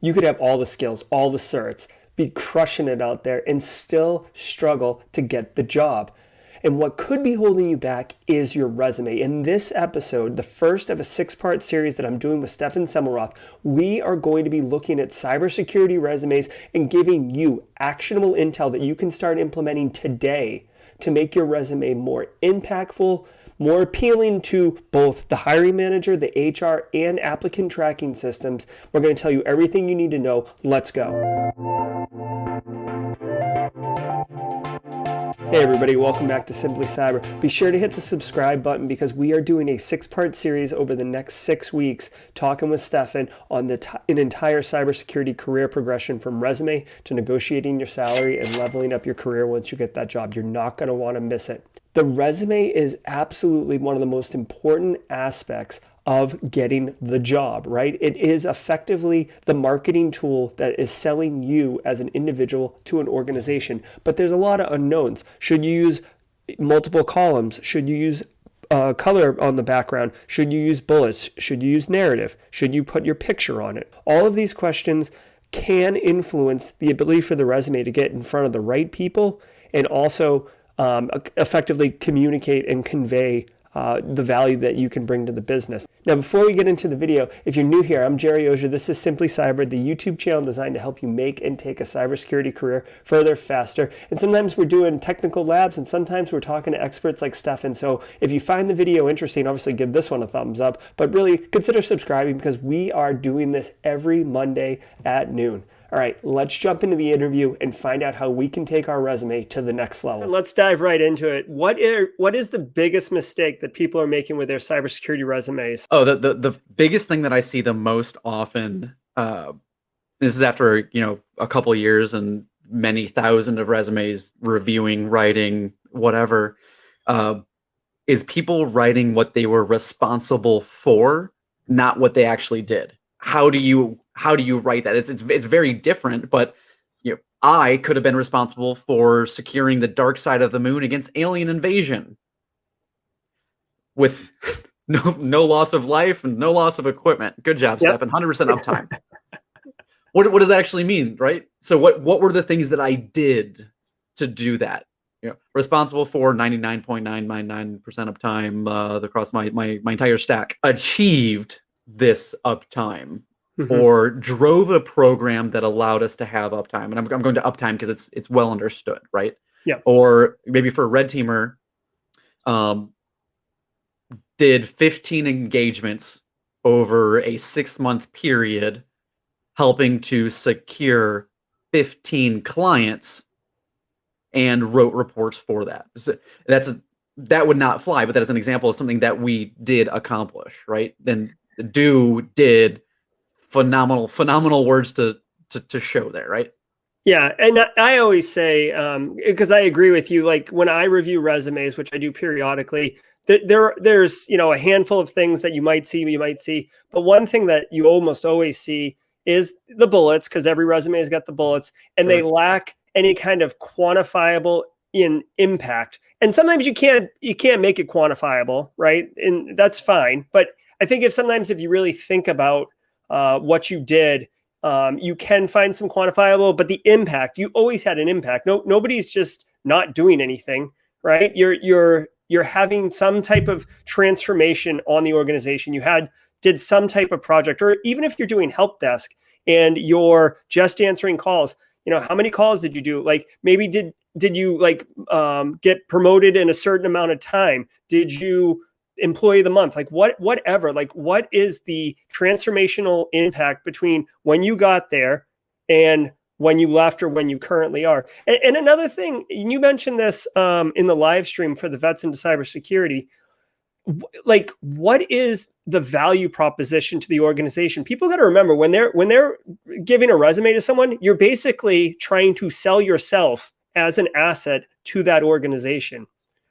You could have all the skills, all the certs, be crushing it out there, and still struggle to get the job. And what could be holding you back is your resume. In this episode, the first of a 6-part series that I'm doing with Stephen Semmelroth, we are going to be looking at cybersecurity resumes and giving you actionable intel that you can start implementing today to make your resume more impactful, more appealing to both the hiring manager, the HR, and applicant tracking systems. We're going to tell you everything you need to know. Let's go. Hey everybody, welcome back to Simply Cyber. Be sure to hit the subscribe button because we are doing a 6-part series over the next 6 weeks talking with Stefan on an entire cybersecurity career progression from resume to negotiating your salary and leveling up your career once you get that job. You're not going to want to miss it. The resume is absolutely one of the most important aspects of getting the job, right? It is effectively the marketing tool that is selling you as an individual to an organization. But there's a lot of unknowns. Should you use multiple columns? Should you use color on the background? Should you use bullets? Should you use narrative? Should you put your picture on it? All of these questions can influence the ability for the resume to get in front of the right people and also effectively communicate and convey the value that you can bring to the business. Now, before we get into the video, if you're new here, I'm Jerry Ozier. This is Simply Cyber, the YouTube channel designed to help you make and take a cybersecurity career further, faster. And sometimes we're doing technical labs, and sometimes we're talking to experts like Stefan. So if you find the video interesting, obviously give this one a thumbs up, but really consider subscribing because we are doing this every Monday at noon. All right, let's jump into the interview and find out how we can take our resume to the next level. Let's dive right into it. What is the biggest mistake that people are making with their cybersecurity resumes? Oh, the biggest thing that I see the most often, this is after, a couple years and many thousand of resumes, reviewing, writing, whatever, is people writing what they were responsible for, not what they actually did. How do you write that? It's very different, but I could have been responsible for securing the dark side of the moon against alien invasion with no loss of life and no loss of equipment. Good job, Yep. Stefan. 100% uptime. What does that actually mean, right? So what were the things that I did to do that? Responsible for 99.999% uptime across my entire stack. Achieved this uptime, or drove a program that allowed us to have uptime. And I'm going to uptime because it's well understood, right? Yeah. Or maybe for a red teamer, did 15 engagements over a 6-month period, helping to secure 15 clients and wrote reports for that. So that would not fly, but that is an example of something that we did accomplish, right? Then did phenomenal words to show there, right? Yeah, and I always say, because I agree with you, like when I review resumes, which I do periodically, there's a handful of things that you might see, but one thing that you almost always see is the bullets, because every resume has got the bullets, and Sure. They lack any kind of quantifiable in impact. And sometimes you can't make it quantifiable, right? And that's fine. But I think if you really think about what you did, you can find some quantifiable, but the impact, you always had an impact. Nobody's just not doing anything, right? You're having some type of transformation on the organization. Did some type of project, or even if you're doing help desk and you're just answering calls, how many calls did you do? Like maybe did you get promoted in a certain amount of time? Did you employee of the month? Like whatever, like what is the transformational impact between when you got there and when you left or when you currently are? And another thing, you mentioned this in the live stream for the Vets into Cybersecurity, like what is the value proposition to the organization? People got to remember when they're giving a resume to someone, you're basically trying to sell yourself as an asset to that organization,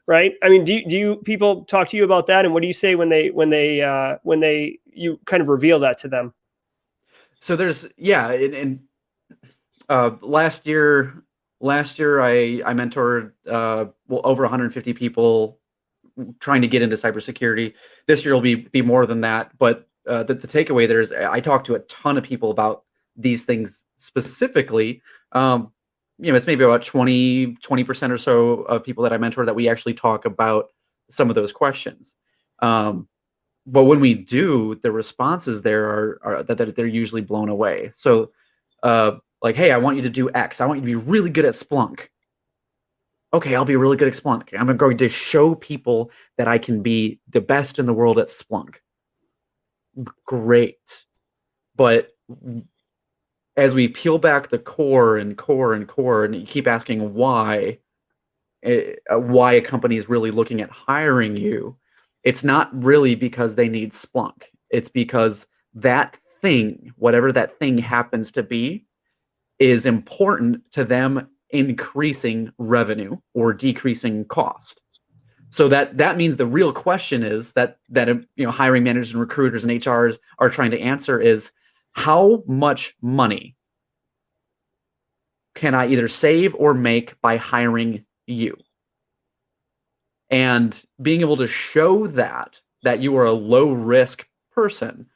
right? I mean, do you people talk to you about that, and what do you say when you kind of reveal that to them? So there's last year I mentored over 150 people trying to get into cybersecurity. This year will be more than that, but the takeaway there is I talked to a ton of people about these things specifically, it's maybe about 20% or so of people that I mentor that we actually talk about some of those questions. But when we do, the responses there are that they're usually blown away. So, like, hey, I want you to do X. I want you to be really good at Splunk. Okay, I'll be really good at Splunk. I'm going to show people that I can be the best in the world at Splunk. Great. But as we peel back the core and you keep asking why a company is really looking at hiring you, it's not really because they need Splunk. It's because that thing, whatever that thing happens to be, is important to them increasing revenue or decreasing cost. So that means the real question is that hiring managers and recruiters and HRs are trying to answer is, how much money can I either save or make by hiring you? And being able to show that you are a low risk person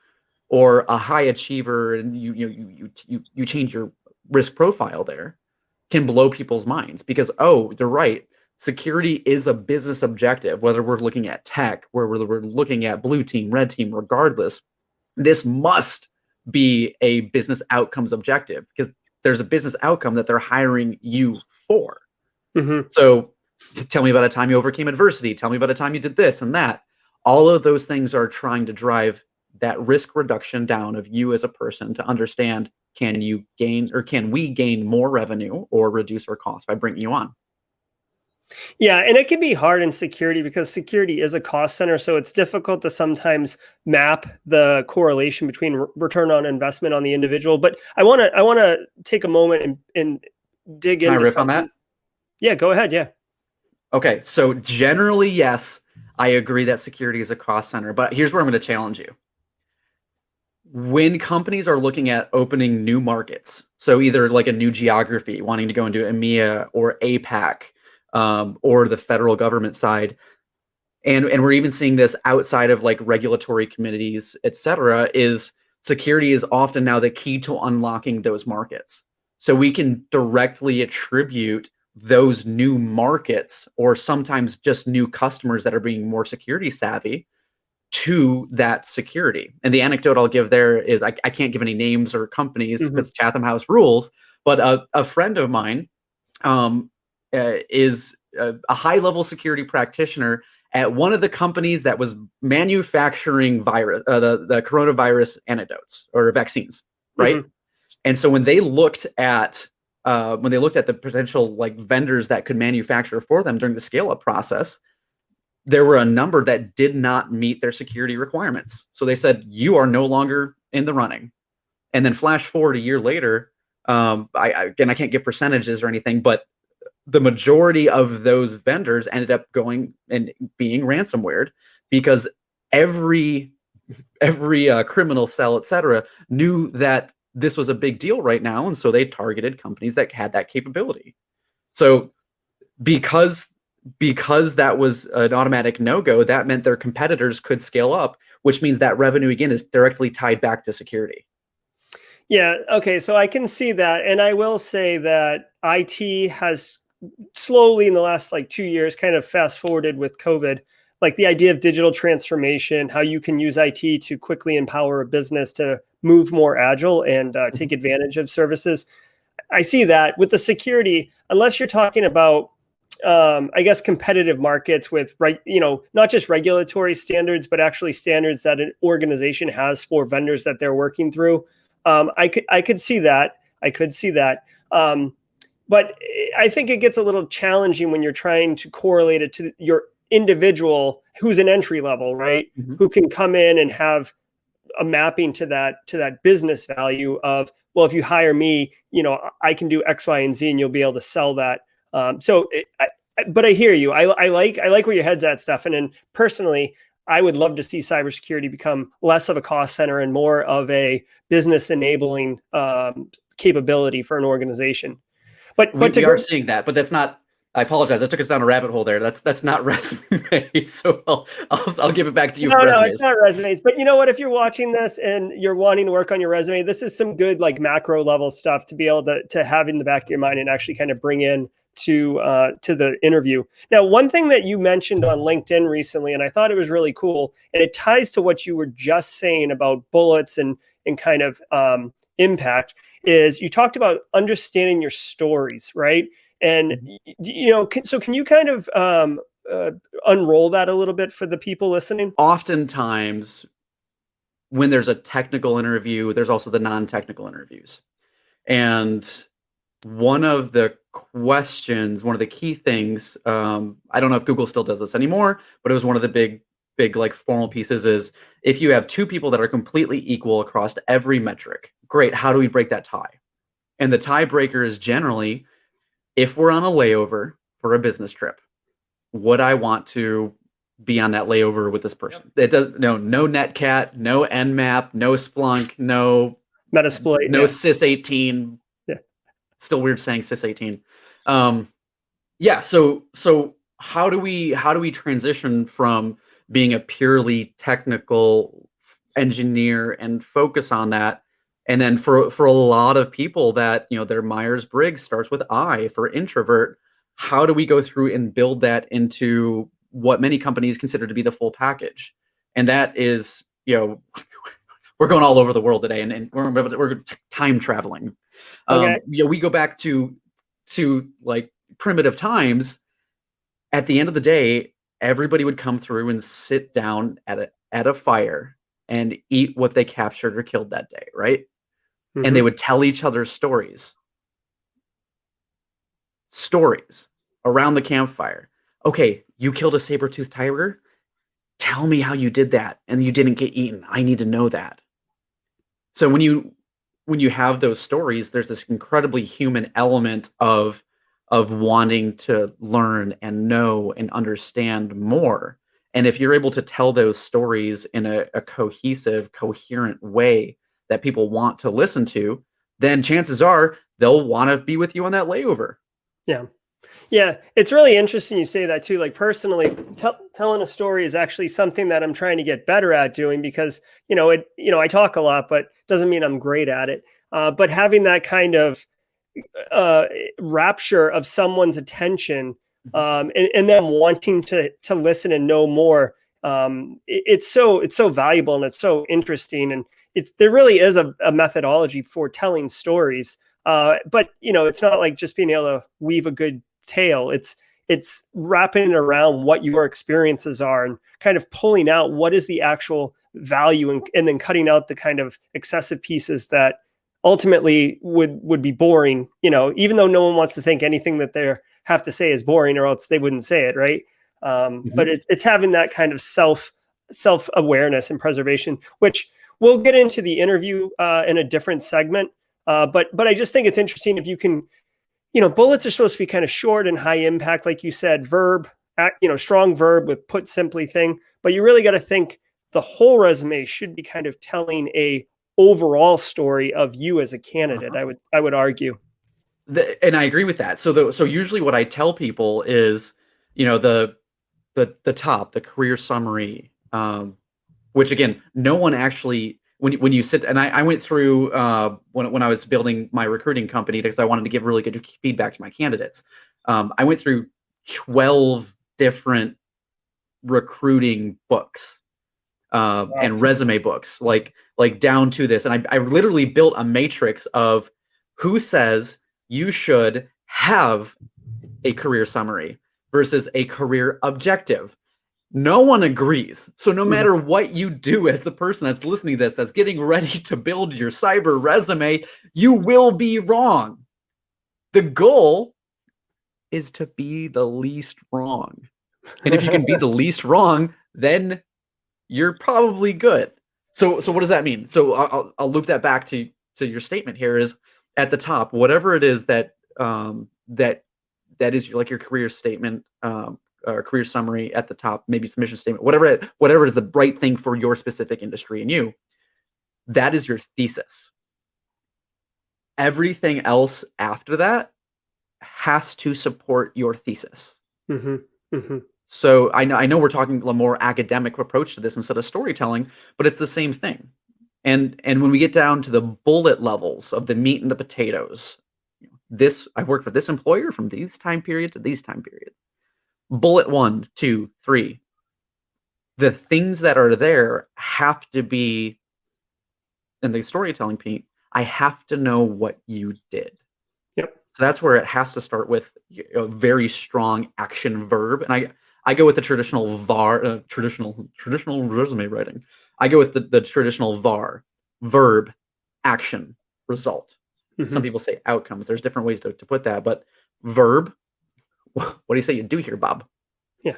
or a high achiever, and you change your risk profile there, can blow people's minds, because, oh, they're right. Security is a business objective, whether we're looking at tech, whether we're looking at blue team, red team, regardless, this must be a business outcomes objective, because there's a business outcome that they're hiring you for. Mm-hmm. So tell me about a time you overcame adversity. Tell me about a time you did this and that. All of those things are trying to drive that risk reduction down of you as a person to understand, can we gain more revenue or reduce our costs by bringing you on? Yeah, and it can be hard in security because security is a cost center. So it's difficult to sometimes map the correlation between return on investment on the individual. But I want to take a moment and dig Can I into riff something. on that? Yeah, go ahead. Yeah. Okay, so generally, yes, I agree that security is a cost center, but here's where I'm going to challenge you. When companies are looking at opening new markets, so either like a new geography, wanting to go into EMEA or APAC, or the federal government side, and we're even seeing this outside of like regulatory committees, et cetera, is security is often now the key to unlocking those markets. So we can directly attribute those new markets, or sometimes just new customers that are being more security savvy, to that security. And the anecdote I'll give there is, I can't give any names or companies because Chatham House rules, but a friend of mine is a high-level security practitioner at one of the companies that was manufacturing the coronavirus antidotes or vaccines, right? And so when they looked at the potential like vendors that could manufacture for them during the scale-up process, there were a number that did not meet their security requirements. So they said, you are no longer in the running. And then flash forward a year later, I can't give percentages or anything, but the majority of those vendors ended up going and being ransomwared, because every criminal cell, et cetera, knew that this was a big deal right now. And so they targeted companies that had that capability. So because that was an automatic no-go, that meant their competitors could scale up, which means that revenue, again, is directly tied back to security. Yeah. Okay. So I can see that. And I will say that IT has slowly in the last like 2 years kind of fast forwarded with COVID, like the idea of digital transformation, how you can use IT to quickly empower a business to move more agile and take advantage of services. I see that with the security, unless you're talking about I guess competitive markets with, right, not just regulatory standards, but actually standards that an organization has for vendors that they're working through. I could see that. But I think it gets a little challenging when you're trying to correlate it to your individual who's an entry level, right? Who can come in and have a mapping to that business value of, well, if you hire me, I can do X, Y, and Z, and you'll be able to sell that. But I hear you. I like where your head's at, Stephen. And personally, I would love to see cybersecurity become less of a cost center and more of a business enabling capability for an organization. But we are seeing that, but that's not I apologize. I took us down a rabbit hole there. That's not resume. So I'll give it back to you No, for no, it's resumes. not resumes. But you know what? If you're watching this and you're wanting to work on your resume, this is some good like macro level stuff to be able to have in the back of your mind and actually kind of bring in to the interview. Now, one thing that you mentioned on LinkedIn recently, and I thought it was really cool, and it ties to what you were just saying about bullets and kind of impact, is you talked about understanding your stories, right? And you know, so can you kind of unroll that a little bit for the people listening? Oftentimes, when there's a technical interview, there's also the non-technical interviews. And one of the questions, one of the key things, I don't know if Google still does this anymore, but it was one of the big like formal pieces is if you have two people that are completely equal across every metric, great, how do we break that tie? And the tiebreaker is generally, if we're on a layover for a business trip, would I want to be on that layover with this person? It does no Netcat, no Nmap, no Splunk, no Metasploit, no sys18. Yeah. Still weird saying sys18. Yeah, so how do we transition from being a purely technical engineer and focus on that? And then for a lot of people that, you know, their Myers-Briggs starts with I for introvert, how do we go through and build that into what many companies consider to be the full package? And that is, you know, we're going all over the world today, and we're time traveling. Okay. You know, we go back to like primitive times. At the end of the day, everybody would come through and sit down at a fire and eat what they captured or killed that day, right? Mm-hmm. And they would tell each other stories around the campfire. Okay, you killed a saber-toothed tiger. Tell me how you did that and you didn't get eaten. I need to know that. So when you have those stories, there's this incredibly human element of wanting to learn and know and understand more. And if you're able to tell those stories in a cohesive, coherent way that people want to listen to, then chances are they'll want to be with you on that layover. Yeah. Yeah, it's really interesting you say that too. Like personally, telling a story is actually something that I'm trying to get better at doing because, I talk a lot, but doesn't mean I'm great at it. But having that kind of rapture of someone's attention and them wanting to listen and know more, it's so valuable and it's so interesting. And there really is a methodology for telling stories. But it's not like just being able to weave a good tale. It's wrapping it around what your experiences are and kind of pulling out what is the actual value and then cutting out the kind of excessive pieces that ultimately would be boring, even though no one wants to think anything that they have to say is boring or else they wouldn't say it, right? But it's having that kind of self-awareness and preservation, which we'll get into the interview in a different segment. But I just think it's interesting if you can, bullets are supposed to be kind of short and high impact, like you said, strong verb with put simply thing, but you really got to think the whole resume should be kind of telling a overall story of you as a candidate. I would argue. And I agree with that. So usually what I tell people is, the top, the career summary, which again, no one actually, when you sit, and I went through when I was building my recruiting company because I wanted to give really good feedback to my candidates. I went through 12 different recruiting books and resume books, like down to this. And I literally built a matrix of who says you should have a career summary versus a career objective. No one agrees. So no matter what you do as the person that's listening to this, that's getting ready to build your cyber resume, you will be wrong. The goal is to be the least wrong. And if you can be the least wrong, then you're probably good. So what does that mean? So I'll loop that back to your statement here is at the top, whatever it is that is like your career statement, or career summary at the top, maybe submission statement, whatever is the right thing for your specific industry and you, that is your thesis. Everything else after that has to support your thesis. Mm-hmm. Mm-hmm. So I know we're talking a more academic approach to this instead of storytelling, but it's the same thing. And when we get down to the bullet levels of the meat and the potatoes, this I work for this employer from these time period to these time periods. Bullet 1, 2, 3. The things that are there have to be in the storytelling piece. I have to know what you did. Yep. So that's where it has to start with a very strong action verb. And I go with the traditional VAR, traditional resume writing. I go with the traditional VAR, verb, action, result. Mm-hmm. Some people say outcomes. There's different ways to put that, but verb, what do you say you do here, Bob? Yeah.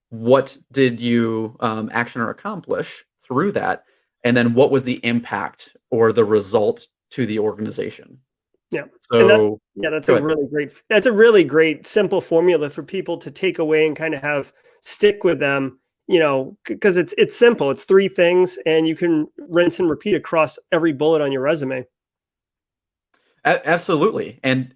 What did you action or accomplish through that? And then what was the impact or the result to the organization? Yeah. So that's a really great simple formula for people to take away and kind of stick with them, because it's simple. It's 3 things and you can rinse and repeat across every bullet on your resume. Absolutely. And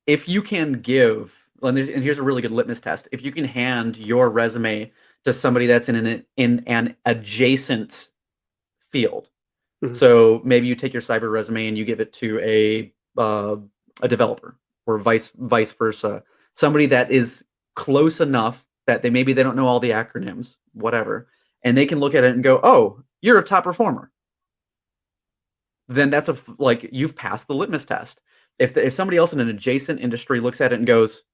if you can give, and here's a really good litmus test. If you can hand your resume to somebody that's in an adjacent field. Mm-hmm. So maybe you take your cyber resume and you give it to a developer, or vice versa. Somebody that is close enough that they don't know all the acronyms, whatever, and they can look at it and go, "Oh, you're a top performer." Then that's you've passed the litmus test. If somebody else in an adjacent industry looks at it and goes,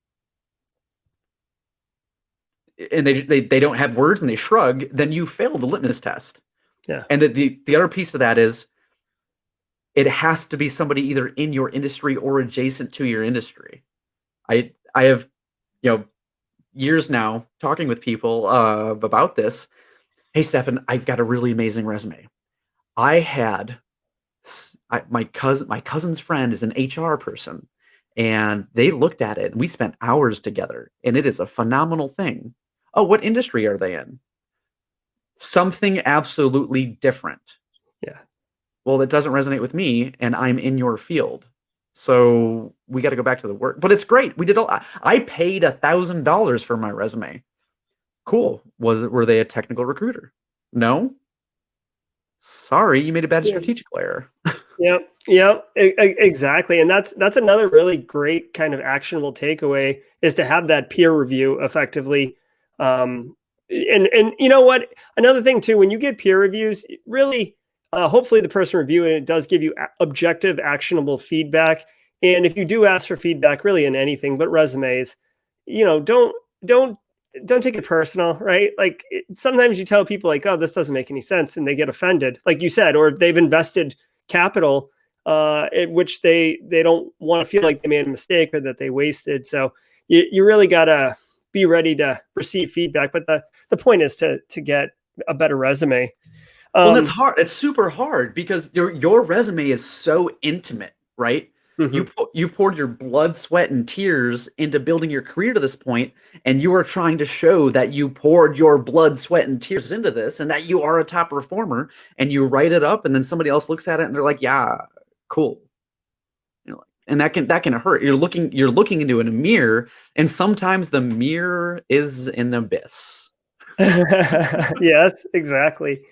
and they don't have words and they shrug, then you failed the litmus test. Yeah. And the other piece of that is, it has to be somebody either in your industry or adjacent to your industry. I have, years now talking with people about this. Hey, Stephen, I've got a really amazing resume. I had my cousin's friend is an HR person, and they looked at it and we spent hours together, and it is a phenomenal thing. Oh, what industry are they in? Something absolutely different. Yeah. Well, that doesn't resonate with me, and I'm in your field. So we got to go back to the work. But it's great. I paid $1,000 for my resume. Cool. Were they a technical recruiter? No. Sorry, you made a bad strategic error. Yeah, exactly. And that's another really great kind of actionable takeaway, is to have that peer review effectively. And you know what? Another thing too, when you get peer reviews, really, hopefully the person reviewing it does give you objective, actionable feedback. And if you do ask for feedback, really in anything but resumes, don't take it personal, right? Like sometimes you tell people like, "Oh, this doesn't make any sense," and they get offended, like you said, or they've invested capital at which they don't want to feel like they made a mistake or that they wasted. So you really gotta be ready to receive feedback. But the point is to get a better resume. Well, that's hard. It's super hard because your resume is so intimate, right? Mm-hmm. You've poured your blood, sweat, and tears into building your career to this point, and you are trying to show that you poured your blood, sweat, and tears into this, and that you are a top performer. And you write it up, and then somebody else looks at it, and they're like, "Yeah, cool." And that can hurt. You're looking into a mirror, and sometimes the mirror is an abyss. Yes, exactly.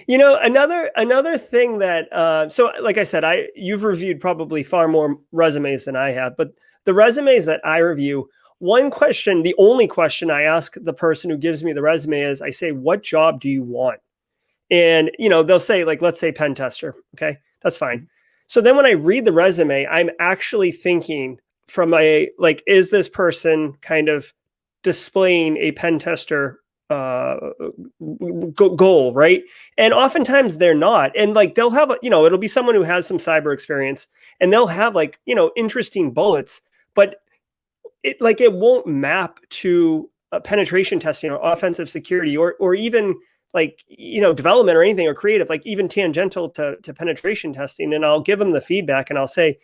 Another thing that, so like I said, you've reviewed probably far more resumes than I have, but the resumes that I review, the only question I ask the person who gives me the resume is, I say, "What job do you want?" And, they'll say, like, let's say pen tester. Okay, that's fine. So then when I read the resume, I'm actually thinking from is this person kind of displaying a pen tester goal, right? And oftentimes they're not. And they'll have it'll be someone who has some cyber experience, and they'll have interesting bullets, but it won't map to penetration testing or offensive security or even development or anything, or creative, even tangential to penetration testing. And I'll give them the feedback and I'll say,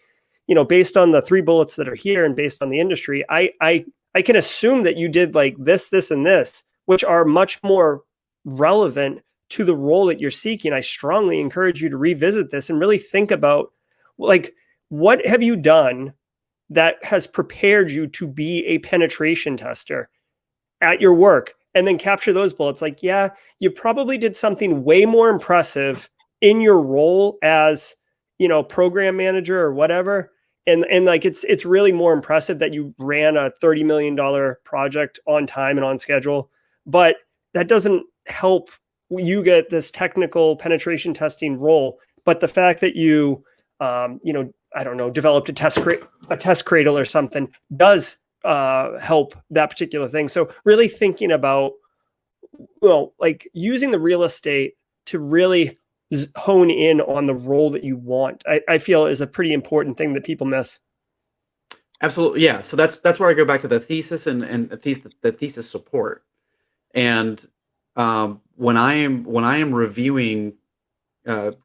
based on the 3 bullets that are here and based on the industry, I can assume that you did this, and this, which are much more relevant to the role that you're seeking. I strongly encourage you to revisit this and really think about what have you done that has prepared you to be a penetration tester at your work, and then capture those bullets. Like, yeah, you probably did something way more impressive in your role as, program manager or whatever. And like, it's really more impressive that you ran a $30 million project on time and on schedule, but that doesn't help you get this technical penetration testing role. But the fact that you, I don't know, developed a test cradle or something does help that particular thing. So really thinking about, like using the real estate to really hone in on the role that you want, I feel is a pretty important thing that people miss. Absolutely, yeah. So that's where I go back to the thesis and the thesis support. And when I am reviewing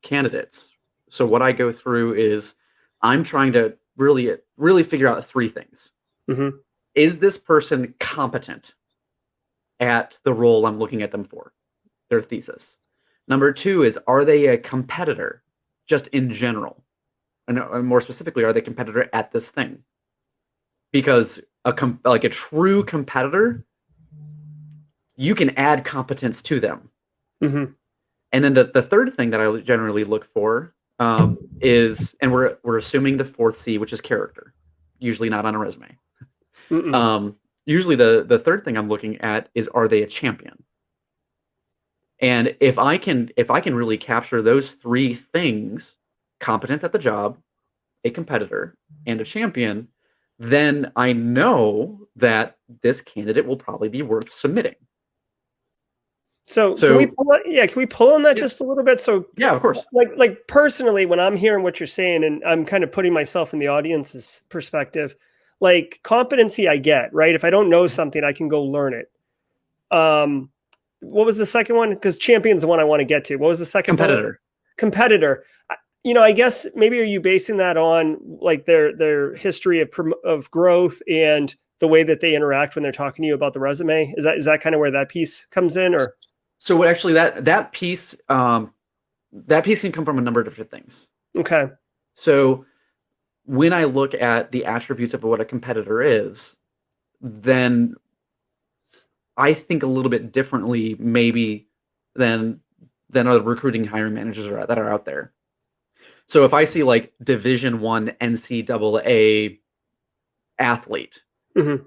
candidates, so what I go through is I'm trying to really figure out three things. Mm-hmm. Is this person competent at the role I'm looking at them for? Their thesis. Number two is, are they a competitor just in general? And more specifically, are they a competitor at this thing? Because like a true competitor, you can add competence to them. Mm-hmm. And then the third thing that I generally look for is, and we're assuming the fourth C, which is character, usually not on a resume. Usually the third thing I'm looking at is, are they a champion? And if I can really capture those three things, competence at the job, a competitor, and a champion, then I know that this candidate will probably be worth submitting. So can we pull on that just a little bit? So yeah, of course. Like personally, when I'm hearing what you're saying, and I'm kind of putting myself in the audience's perspective, like competency, I get, right? If I don't know something, I can go learn it. What was the second one? Because champion's the one I want to get to. What was the second? Competitor. I guess maybe are you basing that on like their history of growth and the way that they interact when they're talking to you about the resume? Is that kind of where that piece comes in? Or so actually that piece can come from a number of different things. Okay. So when I look at the attributes of what a competitor is, then I think a little bit differently maybe than other recruiting hiring managers that are out there. So if I see like Division I NCAA athlete, mm-hmm.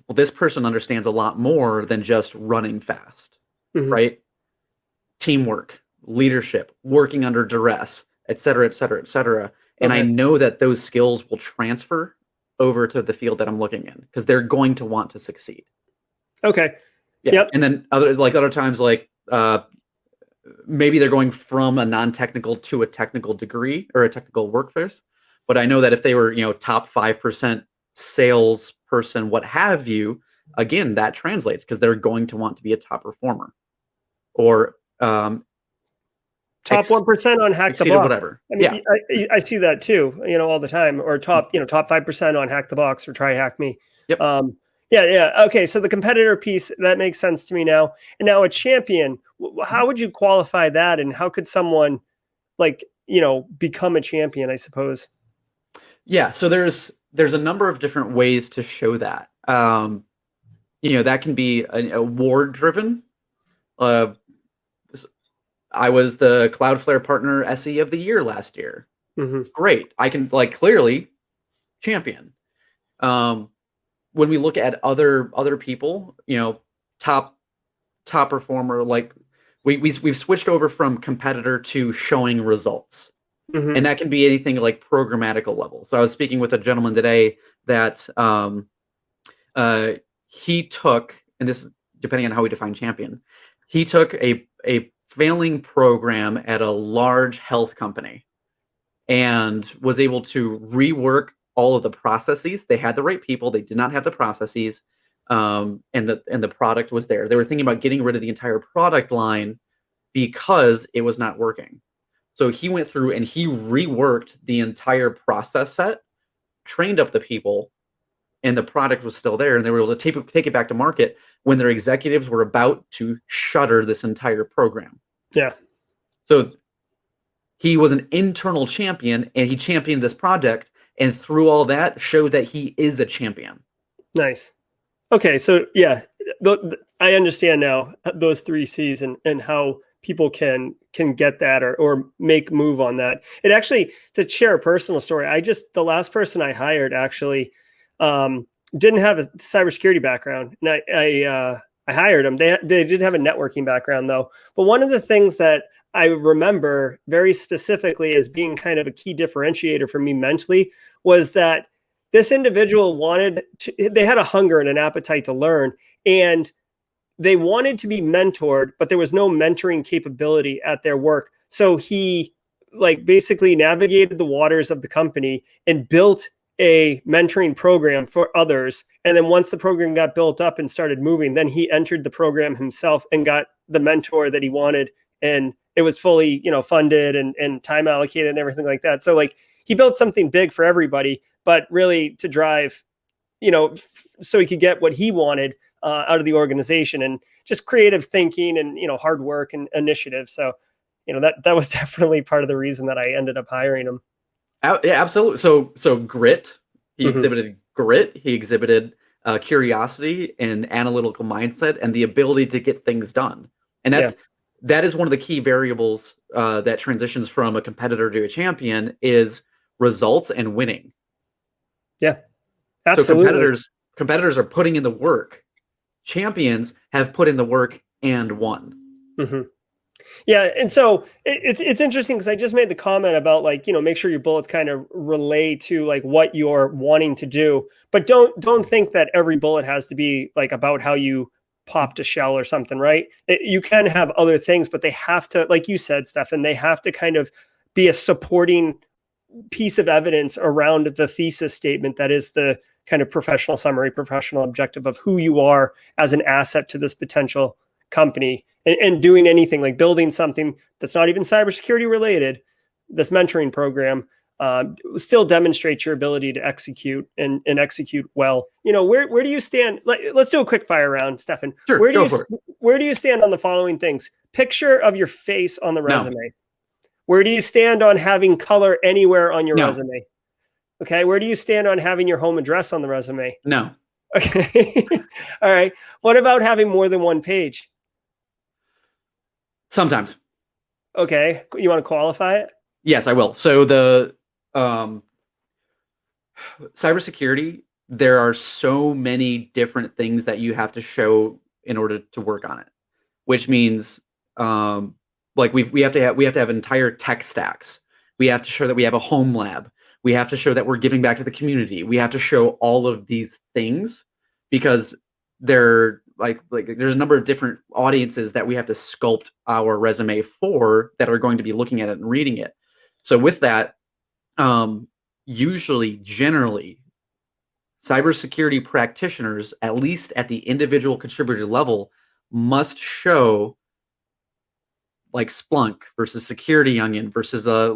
well, this person understands a lot more than just running fast, mm-hmm. right? Teamwork, leadership, working under duress, et cetera, et cetera, et cetera. And I know that those skills will transfer over to the field that I'm looking in because they're going to want to succeed. Okay. Yeah. Yep. And then other times, like maybe they're going from a non-technical to a technical degree or a technical workforce. But I know that if they were, top 5% salesperson, what have you, again, that translates because they're going to want to be a top performer or top 1% on Hack the Box. Whatever. I mean, yeah. I see that too, all the time, or top 5% on Hack the Box or Try Hack Me. Yep. Yeah. Okay. So the competitor piece, that makes sense to me now. And now a champion, how would you qualify that? And how could someone become a champion, I suppose? Yeah. So there's a number of different ways to show that. That can be an award driven. I was the Cloudflare Partner SE of the Year last year. Mm-hmm. Great. I can clearly champion. When we look at other people, top performer, like we've switched over from competitor to showing results. Mm-hmm. And that can be anything like programmatical level. So I was speaking with a gentleman today that he took, and this depending on how we define champion, he took a failing program at a large health company and was able to rework all of the processes. They had the right people. They did not have the processes. And the product was there. They were thinking about getting rid of the entire product line because it was not working. So he went through and he reworked the entire process set, trained up the people, and the product was still there. And they were able to take it back to market when their executives were about to shutter this entire program. Yeah. So he was an internal champion and he championed this project. and through all that showed that he is a champion. Nice. Okay, so yeah, I understand now those 3 C's and how people can get that or make move on that. It actually, to share a personal story, the last person I hired actually didn't have a cybersecurity background, and I hired them. They did have a networking background though. But one of the things that I remember very specifically as being kind of a key differentiator for me mentally was that this individual they had a hunger and an appetite to learn, and they wanted to be mentored, but there was no mentoring capability at their work. So he basically navigated the waters of the company and built a mentoring program for others. And then once the program got built up and started moving, then he entered the program himself and got the mentor that he wanted. And it was fully, funded and time allocated and everything like that. So he built something big for everybody, but really to drive, so he could get what he wanted out of the organization, and just creative thinking and, hard work and initiative. So, that was definitely part of the reason that I ended up hiring him. Yeah, absolutely. So grit, he exhibited grit. He exhibited curiosity and analytical mindset and the ability to get things done. And that is one of the key variables that transitions from a competitor to a champion is results and winning. Yeah, absolutely. So competitors are putting in the work. Champions have put in the work and won. Mm-hmm. Yeah, and so it's interesting because I just made the comment about make sure your bullets kind of relate to what you're wanting to do, but don't think that every bullet has to be about how you popped a shell or something, right? You can have other things, but they have to, like you said, Stephen, they have to kind of be a supporting piece of evidence around the thesis statement that is the kind of professional summary, professional objective of who you are as an asset to this potential company, and doing anything like building something that's not even cybersecurity related. This mentoring program still demonstrates your ability to execute and execute well. Where do you stand? Let's do a quick fire round, Stephen. Sure, where do you stand on the following things? Picture of your face on the resume. No. Where do you stand on having color anywhere on your resume? Okay. Where do you stand on having your home address on the resume? No. Okay. All right. What about having more than one page? Sometimes. Okay. You want to qualify it? Yes, I will. So the cybersecurity, there are so many different things that you have to show in order to work on it, which means we have to have entire tech stacks. We have to show that we have a home lab. We have to show that we're giving back to the community. We have to show all of these things because they're there's a number of different audiences that we have to sculpt our resume for that are going to be looking at it and reading it. So with that, generally, cybersecurity practitioners, at least at the individual contributor level, must show Splunk versus Security Onion versus a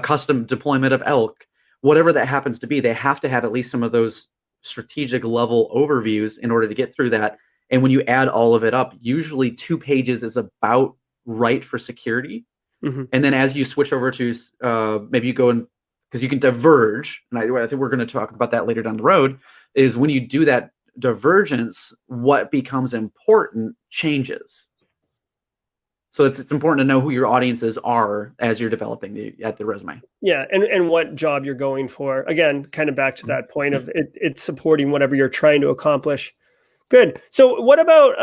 custom deployment of Elk, whatever that happens to be. They have to have at least some of those strategic level overviews in order to get through that. And when you add all of it up, usually 2 pages is about right for security. Mm-hmm. And then as you switch over to maybe you go in, because you can diverge, and I think we're going to talk about that later down the road, is when you do that divergence, what becomes important changes. So it's important to know who your audiences are as you're developing the resume. Yeah, and what job you're going for. Again, kind of back to that point of it's supporting whatever you're trying to accomplish. Good. So what about,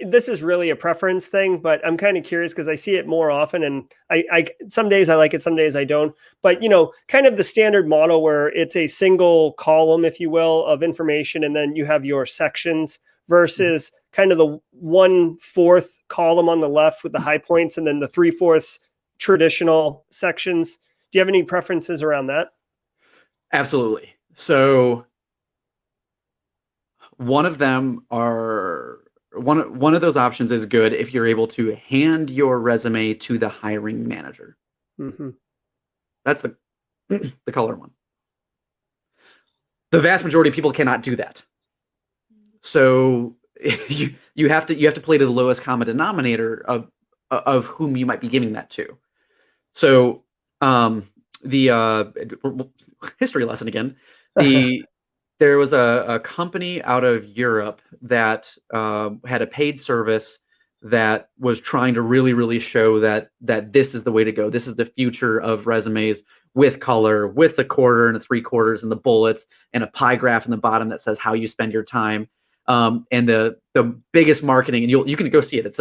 this is really a preference thing, but I'm kind of curious because I see it more often, and I some days I like it, some days I don't. But, kind of the standard model where it's a single column, if you will, of information, and then you have your sections versus kind of the 1/4 column on the left with the high points and then the 3/4 traditional sections. Do you have any preferences around that? Absolutely. So one of them are one of those options is good if you're able to hand your resume to the hiring manager. Mm-hmm. That's the color one. The vast majority of people cannot do that. So you have to play to the lowest common denominator of whom you might be giving that to. So the history lesson again. There was a company out of Europe that had a paid service that was trying to really show that this is the way to go. This is the future of resumes, with color, with a quarter and a 3/4 and the bullets and a pie graph in the bottom that says how you spend your time. And the biggest marketing, and you can go see it. It's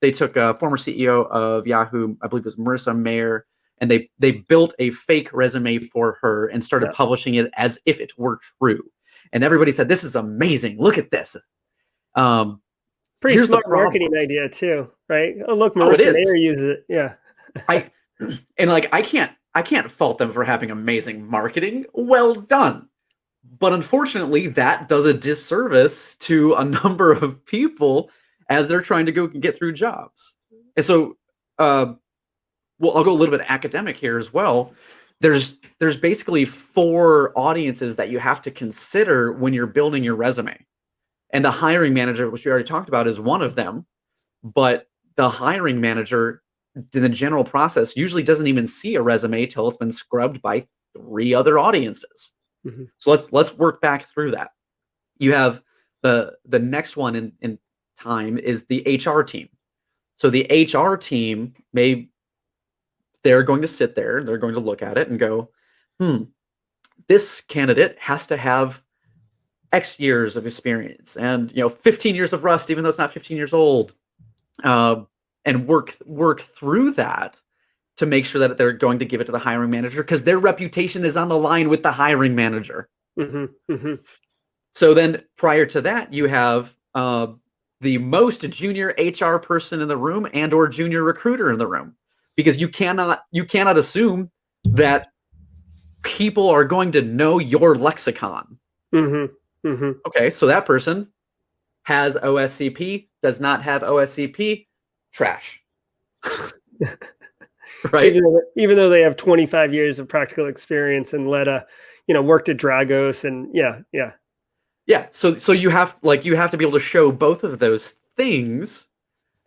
they took a former CEO of Yahoo, I believe it was Marissa Mayer, and they built a fake resume for her and started publishing it as if it were true. And everybody said, "This is amazing. Look at this." Pretty smart marketing idea too, right? Oh, look, Marissa Mayer uses it. Yeah. I can't fault them for having amazing marketing. Well done. But unfortunately, that does a disservice to a number of people as they're trying to go get through jobs. And so, well, I'll go a little bit academic here as well. There's basically 4 audiences that you have to consider when you're building your resume. And the hiring manager, which we already talked about, is one of them. But the hiring manager, in the general process, usually doesn't even see a resume till it's been scrubbed by 3 other audiences. Mm-hmm. So let's work back through that. You have the next one in time is the HR team. So the HR team they're going to sit there, they're going to look at it and go, this candidate has to have X years of experience and 15 years of Rust, even though it's not 15 years old, and work through that to make sure that they're going to give it to the hiring manager because their reputation is on the line with the hiring manager. Mm-hmm, mm-hmm. So then prior to that, you have the most junior HR person in the room and or junior recruiter in the room, because you cannot assume that people are going to know your lexicon. Mm-hmm. Mm-hmm. Okay, so that person has OSCP, does not have OSCP, trash. Right? Even though they have 25 years of practical experience and worked at Dragos and yeah. So you have to be able to show both of those things.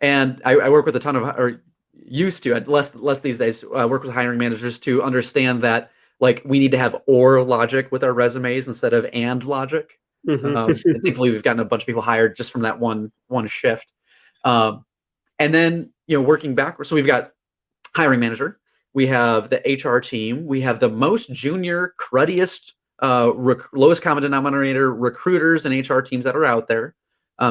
And I work with a ton of, or used to, less these days, work with hiring managers to understand that we need to have or logic with our resumes instead of and logic. Mm-hmm. And thankfully, we've gotten a bunch of people hired just from that one shift. And then, working backwards, so we've got hiring manager, we have the HR team, we have the most junior, cruddiest, lowest common denominator recruiters and HR teams that are out there.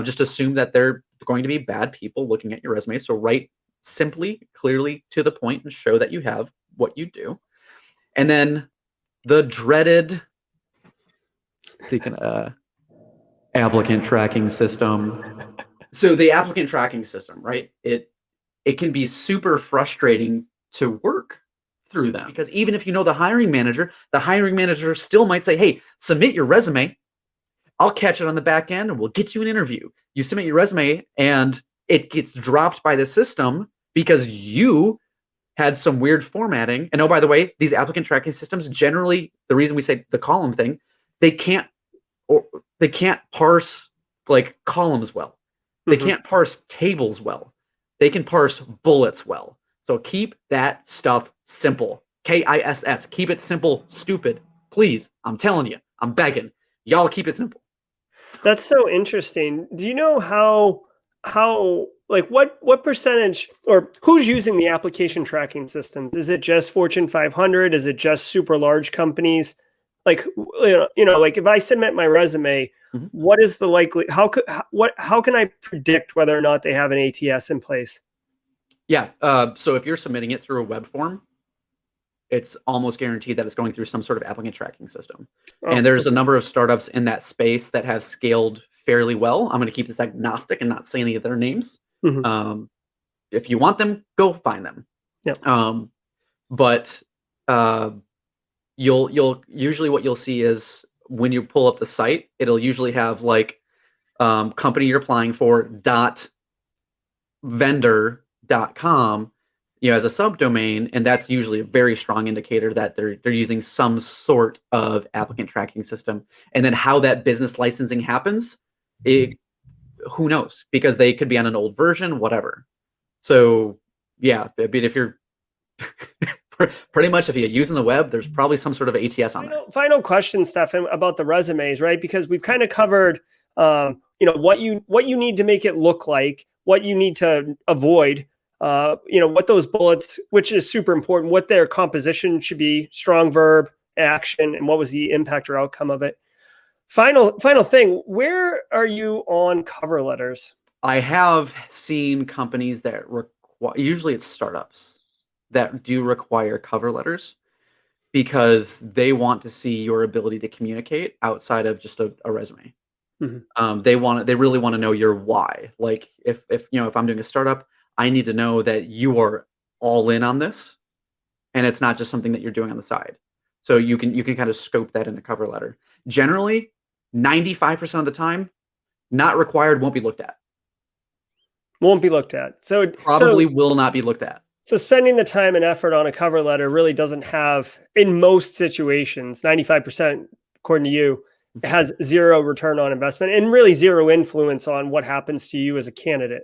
Just assume that they're going to be bad people looking at your resume. So write simply, clearly, to the point, and show that you have what you do. And then the dreaded applicant tracking system. So the applicant tracking system, right? It can be super frustrating to work through them, because even if you know the hiring manager still might say, "Hey, submit your resume. I'll catch it on the back end and we'll get you an interview." You submit your resume and it gets dropped by the system because you had some weird formatting. And oh, by the way, these applicant tracking systems, generally, the reason we say the column thing, they can't parse columns well. They mm-hmm. can't parse tables well. They can parse bullets well. So keep that stuff simple. KISS. Keep it simple, stupid. Please. I'm telling you. I'm begging. Y'all keep it simple. That's so interesting. Do you know how what percentage, or who's using the application tracking systems? Is it just Fortune 500? Is it just super large companies? If I submit my resume, mm-hmm. what is the likely? How can I predict whether or not they have an ATS in place? Yeah. So if you're submitting it through a web form, it's almost guaranteed that it's going through some sort of applicant tracking system. Oh, and there's a number of startups in that space that have scaled fairly well. I'm going to keep this agnostic and not say any of their names. Mm-hmm. If you want them, go find them. Yeah. But you'll usually, what you'll see is when you pull up the site, it'll usually have company you're applying for .vendor.com, as a subdomain, and that's usually a very strong indicator that they're using some sort of applicant tracking system. And then how that business licensing happens, who knows? Because they could be on an old version, whatever. So yeah, I mean, if you're Pretty much, if you're using the web, there's probably some sort of ATS on there. Final question, Stephen, about the resumes, right? Because we've kind of covered, what you need to make it look like, what you need to avoid, what those bullets, which is super important, what their composition should be, strong verb, action, and what was the impact or outcome of it. Final thing, where are you on cover letters? I have seen companies that require, usually it's startups, that do require cover letters because they want to see your ability to communicate outside of just a resume. Mm-hmm. They really want to know your why. Like if I'm doing a startup, I need to know that you are all in on this and it's not just something that you're doing on the side. So you can kind of scope that in the cover letter. Generally, 95% of the time, not required, won't be looked at. Won't be looked at. So probably will not be looked at. So spending the time and effort on a cover letter really doesn't have, in most situations, 95%, according to you, it has zero return on investment and really zero influence on what happens to you as a candidate.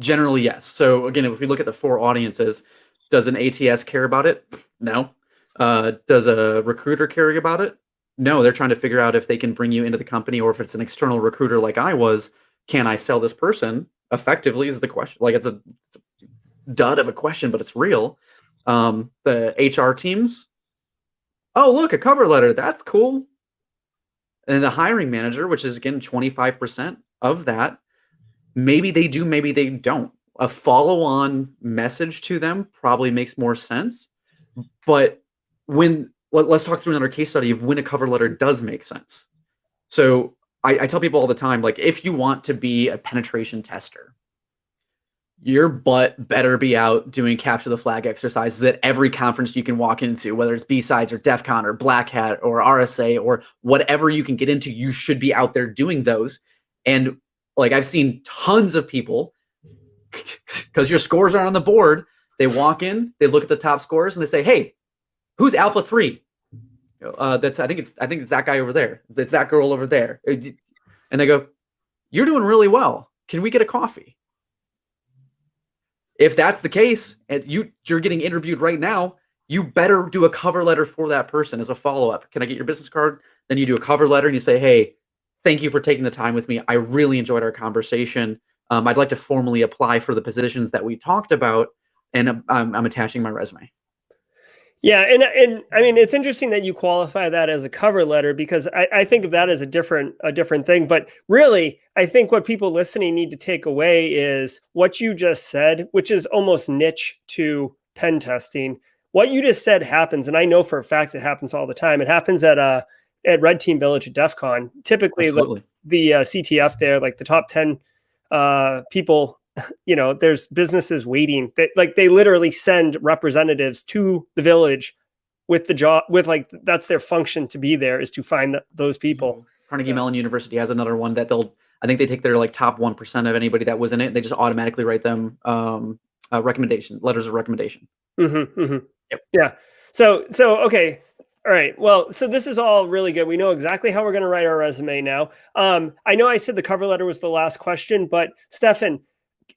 Generally, yes. So again, if we look at the 4 audiences, does an ATS care about it? No. Does a recruiter care about it? No. They're trying to figure out if they can bring you into the company, or if it's an external recruiter like I was, can I sell this person effectively is the question. Like it's a dud of a question, but it's real. The HR teams, oh, look, a cover letter. That's cool. And the hiring manager, which is again 25% of that, maybe they do, maybe they don't. A follow-on message to them probably makes more sense. But let's talk through another case study of when a cover letter does make sense. So I tell people all the time, like, if you want to be a penetration tester, your butt better be out doing capture the flag exercises at every conference you can walk into, whether it's B-Sides or DEF CON or Black Hat or RSA or whatever you can get into. You should be out there doing those. And like, I've seen tons of people, because your scores aren't on the board, they walk in, they look at the top scores and they say, hey, who's Alpha 3? I think it's that guy over there. It's that girl over there. And they go, you're doing really well. Can we get a coffee? If that's the case, and you're getting interviewed right now, you better do a cover letter for that person as a follow-up. Can I get your business card? Then you do a cover letter and you say, hey, thank you for taking the time with me. I really enjoyed our conversation. I'd like to formally apply for the positions that we talked about, and I'm attaching my resume. Yeah, and I mean, it's interesting that you qualify that as a cover letter, because I think of that as a different thing. But really, I think what people listening need to take away is what you just said, which is almost niche to pen testing. What you just said happens, and I know for a fact it happens all the time. It happens at Red Team Village at DEF CON. Typically, the CTF there, like the top 10 people, there's businesses waiting. They literally send representatives to the village with the job, with that's their function to be there, is to find those people. Carnegie Mellon University has another one that I think they take their top 1% of anybody that was in it. They just automatically write them letters of recommendation. Mm-hmm, mm-hmm. Yep. Yeah. So okay. All right. Well, so this is all really good. We know exactly how we're going to write our resume now. I know I said the cover letter was the last question, but Stephen,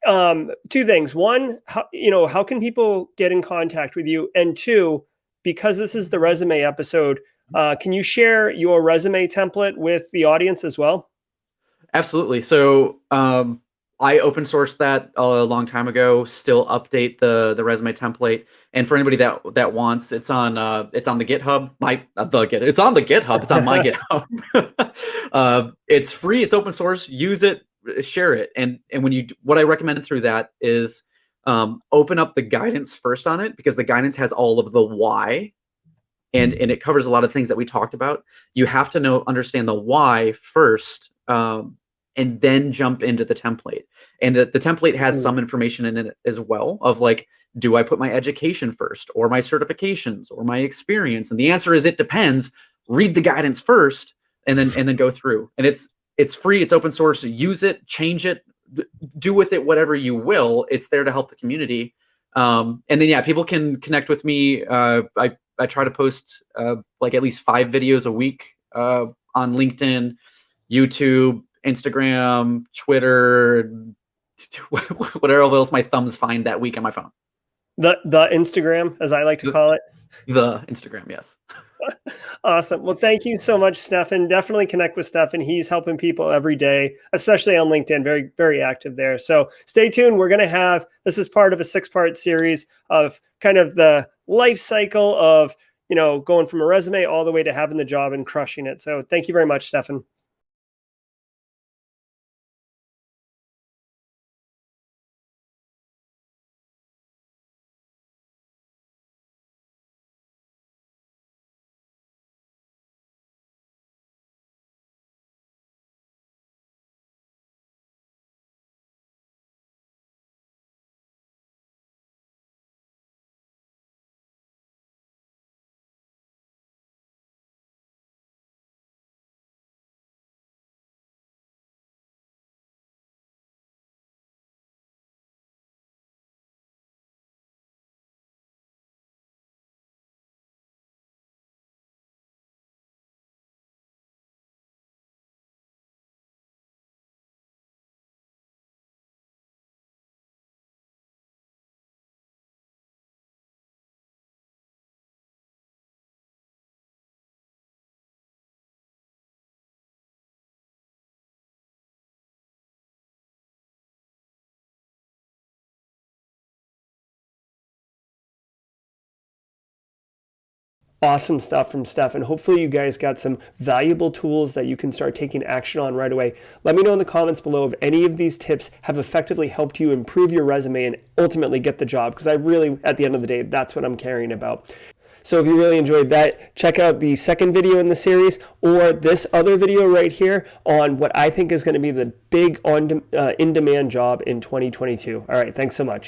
2 things. One, how can people get in contact with you? And 2, because this is the resume episode, can you share your resume template with the audience as well? Absolutely. So I open sourced that a long time ago. Still update the resume template, and for anybody that wants, it's on the GitHub. It's on the GitHub. It's on my GitHub. It's free. It's open source. Use it. Share it. And what I recommend through that is open up the guidance first on it, because the guidance has all of the why, and it covers a lot of things that we talked about. You have to understand the why first, and then jump into the template. And the template has some information in it as well, of do I put my education first, or my certifications, or my experience? And the answer is, it depends. Read the guidance first, and then go through. And it's free. It's open source. Use it, change it, do with it whatever you will. It's there to help the community. And then, people can connect with me. I try to post at least 5 videos a week on LinkedIn, YouTube, Instagram, Twitter, whatever else my thumbs find that week on my phone. The Instagram, as I like to call it. The Instagram, yes. Awesome. Well, thank you so much, Stephen. Definitely connect with Stephen. He's helping people every day, especially on LinkedIn. Very, very active there. So stay tuned. We're going to have, this is part of a 6-part series of kind of the life cycle of, going from a resume all the way to having the job and crushing it. So thank you very much, Stephen. Awesome stuff from Steph, and hopefully you guys got some valuable tools that you can start taking action on right away. Let me know in the comments below if any of these tips have effectively helped you improve your resume and ultimately get the job, because I really, at the end of the day, that's what I'm caring about. So if you really enjoyed that, check out the second video in the series or this other video right here on what I think is going to be the big in-demand job in 2022. All right, thanks so much.